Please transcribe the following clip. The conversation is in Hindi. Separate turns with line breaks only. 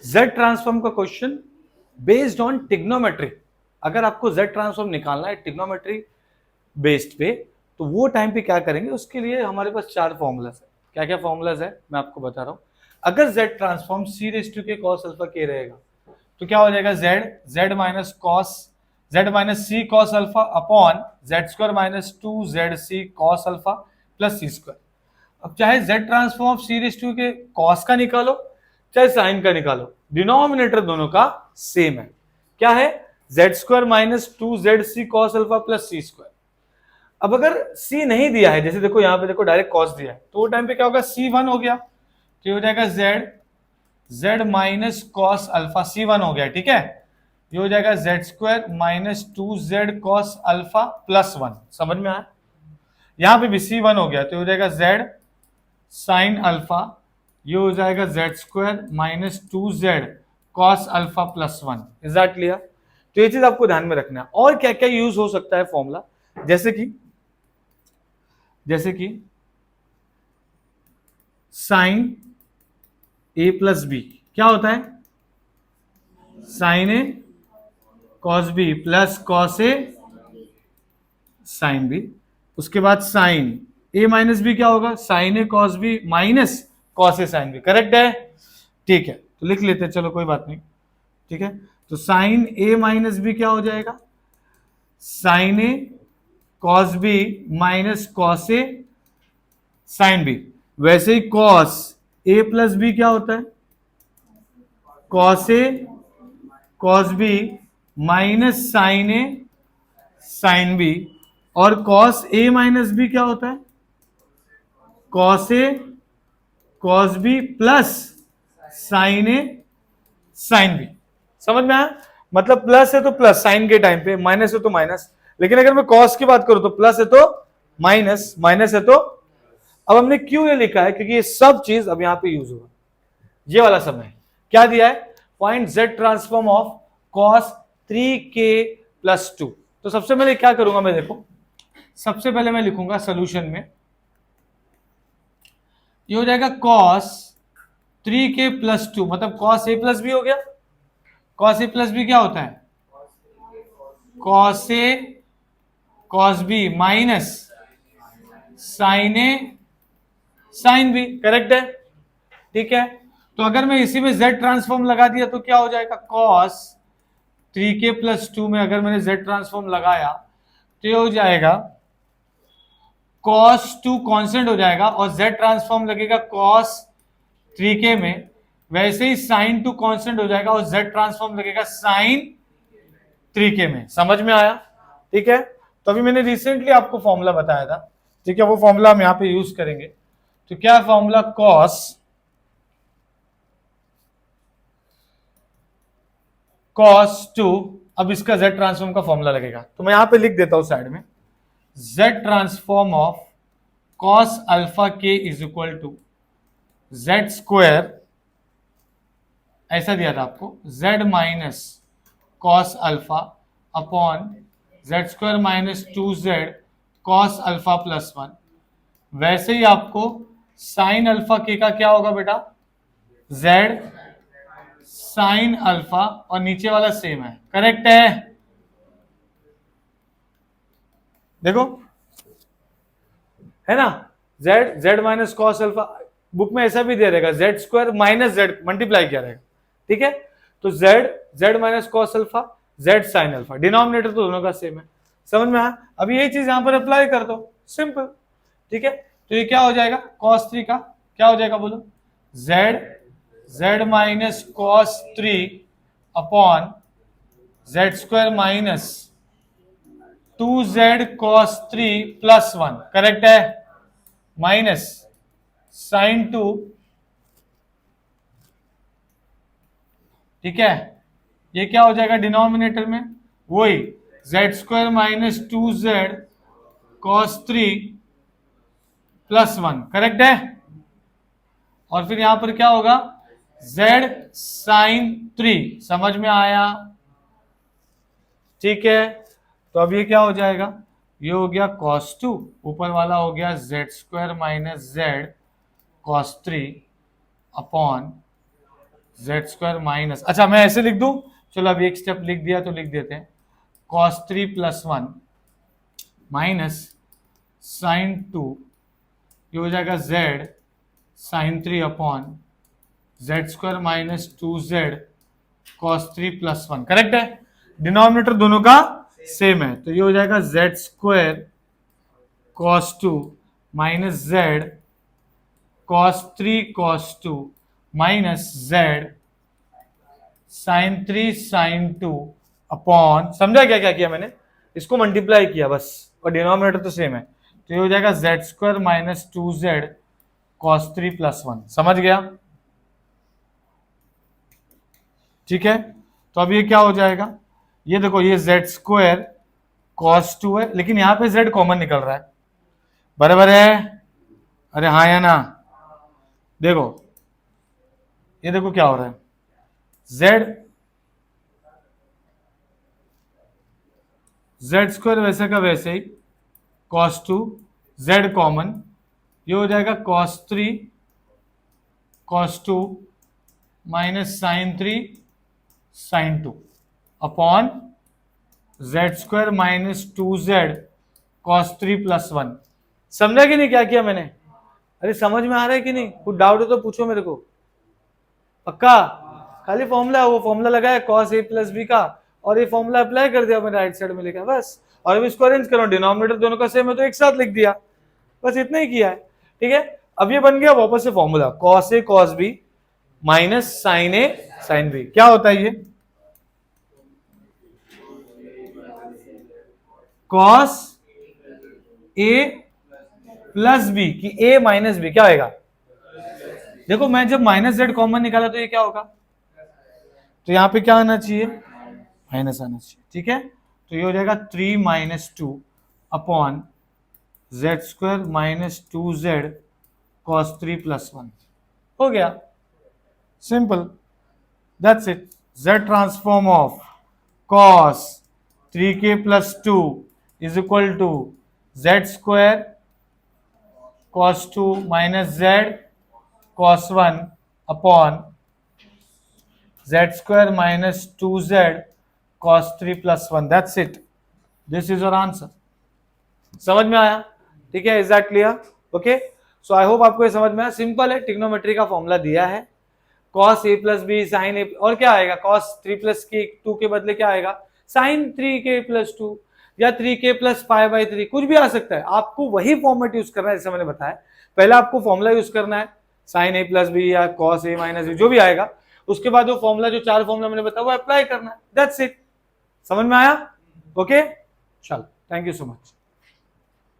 जेड ट्रांसफॉर्म का क्वेश्चन बेस्ड ऑन टिग्नोमेट्री। अगर आपको जेड ट्रांसफॉर्म निकालना है टिग्नोमेट्री बेस्ड पे, तो वो टाइम पे क्या करेंगे, उसके लिए हमारे पास चार फॉर्मूलाज है। क्या क्या फॉर्मूलाज है मैं आपको बता रहा हूं। अगर Z transform C raise to K cos alpha K रहेगा, तो क्या हो जाएगा, Z Z minus cos Z minus C cos alpha upon Z square minus two Z C cos alpha plus C square. अब चाहे Z transform of C raise to K cos का निकालो चाहे साइन का निकालो, डिनोमिनेटर दोनों का सेम है। क्या है, Z square minus two Z C cos alpha plus C square. अब अगर c नहीं दिया है, जैसे देखो यहां पे देखो डायरेक्ट cos दिया है, तो वो टाइम पे क्या होगा, c1 हो गया, तो ये हो जाएगा z minus cos alpha, c1 हो गया, ठीक है। ये हो जाएगा z square minus two z cos alpha plus one. समझ में आया, यहां पे भी c1 हो गया, तो हो जाएगा z साइन अल्फा, ये हो जाएगा z square minus two z cos alpha plus one. Is that clear? तो ये चीज आपको ध्यान में रखना है। और क्या क्या यूज हो सकता है फॉर्मूला, जैसे कि साइन ए प्लस बी क्या होता है, sign A cos B plus cos A sine B. उसके बाद साइन ए माइनस बी क्या होगा, sign A cos B minus cos A sine B. Correct है, ठीक है, तो लिख लेते हैं, चलो कोई बात नहीं, ठीक है। तो साइन ए माइनस बी क्या हो जाएगा, sign A cos B minus cos A sine B. वैसे ही कॉस ए प्लस बी क्या होता है, cos A cos B minus sign A sine B. और कॉस ए माइनस बी क्या होता है, cos A cos B plus sign A sine B. समझ में आया, मतलब प्लस है तो प्लस साइन के टाइम पे, माइनस है तो माइनस। लेकिन अगर मैं कॉस की बात करूं तो प्लस है तो माइनस, माइनस है तो। अब हमने क्यों ये लिखा है, क्योंकि ये सब चीज अब यहां पे यूज होगा। ये वाला समय क्या दिया है, find Z transform of cos 3k plus 2। तो सबसे पहले क्या करूंगा मैं, देखो सबसे पहले मैं लिखूंगा सोल्यूशन में, ये हो जाएगा कॉस 3k प्लस 2, मतलब कॉस ए प्लस बी हो गया। कॉस ए प्लस बी क्या होता है, cos A cos B minus sign A sine B. Correct है, ठीक है। तो अगर मैं इसी में z ट्रांसफॉर्म लगा दिया तो क्या हो जाएगा, cos 3k प्लस 2 में अगर मैंने z ट्रांसफॉर्म लगाया तो ये हो जाएगा cos 2 कांस्टेंट हो जाएगा और z ट्रांसफॉर्म लगेगा cos 3k में। वैसे ही sin 2 कांस्टेंट हो जाएगा और z ट्रांसफॉर्म लगेगा sin 3k में। समझ में आया, ठीक है। तो अभी मैंने रिसेंटली आपको फॉर्मूला बताया था, ठीक है, वो फॉर्मूला हम यहां पे यूज करेंगे। तो क्या फॉर्मूला, cos 2, अब इसका z ट्रांसफॉर्म का फॉर्मूला लगेगा, तो मैं यहां पे लिख देता हूं साइड में, z transform of cos alpha k is equal to z square, ऐसा दिया था आपको, z minus cos alpha upon z square minus two z cos alpha plus one. वैसे ही आपको साइन अल्फा के का क्या होगा बेटा, z साइन अल्फा, और नीचे वाला सेम है। करेक्ट है, देखो है ना, z minus cos alpha, book में ऐसा भी दे रहेगा z square minus z multiply किया रहेगा, ठीक है। तो z minus cos alpha, z sine alpha, denominator तो दोनों का सेम है। समझ में आया, अभी यही चीज यहां पर अप्लाई कर दो, सिंपल, ठीक है। तो ये क्या हो जाएगा, कॉस 3 का क्या हो जाएगा बोलो, z minus cos 3 upon z square minus 2z cos 3 plus 1। Correct है, माइनस साइन 2, ठीक है। ये क्या हो जाएगा डिनोमिनेटर में, वही z square minus 2z cos 3 plus 1। Correct है, और फिर यहां पर क्या होगा, z साइन 3। समझ में आया, ठीक है। तो अब ये क्या हो जाएगा, ये हो गया cos 2, ऊपर वाला हो गया z square minus z cos 3 upon Z square minus, अच्छा मैं ऐसे लिख दूं, चलो अभी एक स्टेप लिख दिया तो लिख देते हैं, कॉस 3 प्लस 1 माइनस साइन 2, ये हो जाएगा z sine 3 upon Z square minus 2z cos 3 plus 1, correct है। डिनोमिनेटर दोनों का सेम है, तो ये हो जाएगा z square cos 2 minus z cos 3 cos 2 minus z sine 3 sine 2 upon, समझा क्या क्या किया मैंने, इसको मल्टीप्लाई किया बस, और डिनोमिनेटर तो सेम है, तो ये हो जाएगा z square minus 2z cos 3 plus 1, समझ गया, ठीक है। तो अब ये क्या हो जाएगा, ये देखो ये जेड स्क्वायर कॉस 2 है, लेकिन यहां पे z कॉमन निकल रहा है, बराबर है, अरे हाँ या ना, देखो ये देखो क्या हो रहा है, जेड स्क्वायर वैसे का वैसे ही कॉस 2 जेड कॉमन, ये हो जाएगा cos 3 cos 2 minus sine 3 sine 2 upon Z square minus 2z cos 3 plus 1, समझा कि नहीं क्या किया मैंने, अरे समझ में आ रहा है कि नहीं, कुछ डाउट है तो पूछो मेरे को, पक्का, खाली फॉर्मूला, वो फॉर्मूला लगाया कॉस ए प्लस बी का, और ये फॉर्मूला अप्लाई कर दिया मैंने राइट साइड में लिखा बस, और अब इसको अरेंज करो, डिनोमिनेटर दोनों का सेम है तो एक साथ लिख दिया, बस इतना ही किया है, ठीक है। अब ये बन गया वापस से formula, cos A cos B minus sign A sine B, क्या होता है ये, कॉस ए प्लस बी की ए माइनस बी, क्या होगा, देखो मैं जब माइनस जेड कॉमन निकाला तो ये क्या होगा, तो यहां पे क्या आना चाहिए, माइनस आना चाहिए, ठीक है। तो ये हो जाएगा 3 minus 2 upon Z square minus 2z cos 3 plus 1, हो गया, simple, that's it. z transform of cos 3k plus 2 is equal to z square cos 2 minus z cos 1 upon Z square minus 2z cos 3 plus 1, that's it, this is your answer, समझ में आया, ठीक है, is that clear, okay. So I hope आपको ये समझ में आया, सिंपल है, ट्रिग्नोमेट्री का फॉर्मूला दिया है, cos a plus B sine A, और क्या आएगा, cos 3 प्लस के 2 के बदले क्या आएगा, साइन 3k प्लस 2 या 3k प्लस पाई बाई 3, कुछ भी आ सकता है, आपको वही फॉर्मेट यूज करना है जैसे मैंने बताया, पहले आपको फॉर्मूला यूज करना है, साइन ए प्लस बी या cos a माइनस बी जो भी आएगा, उसके बाद वो फॉर्मूला, जो 4 फॉर्मूला मैंने बताया वो अप्लाई करना है, दैट्स इट, समझ में आया, ओके, चलो, थैंक यू सो मच।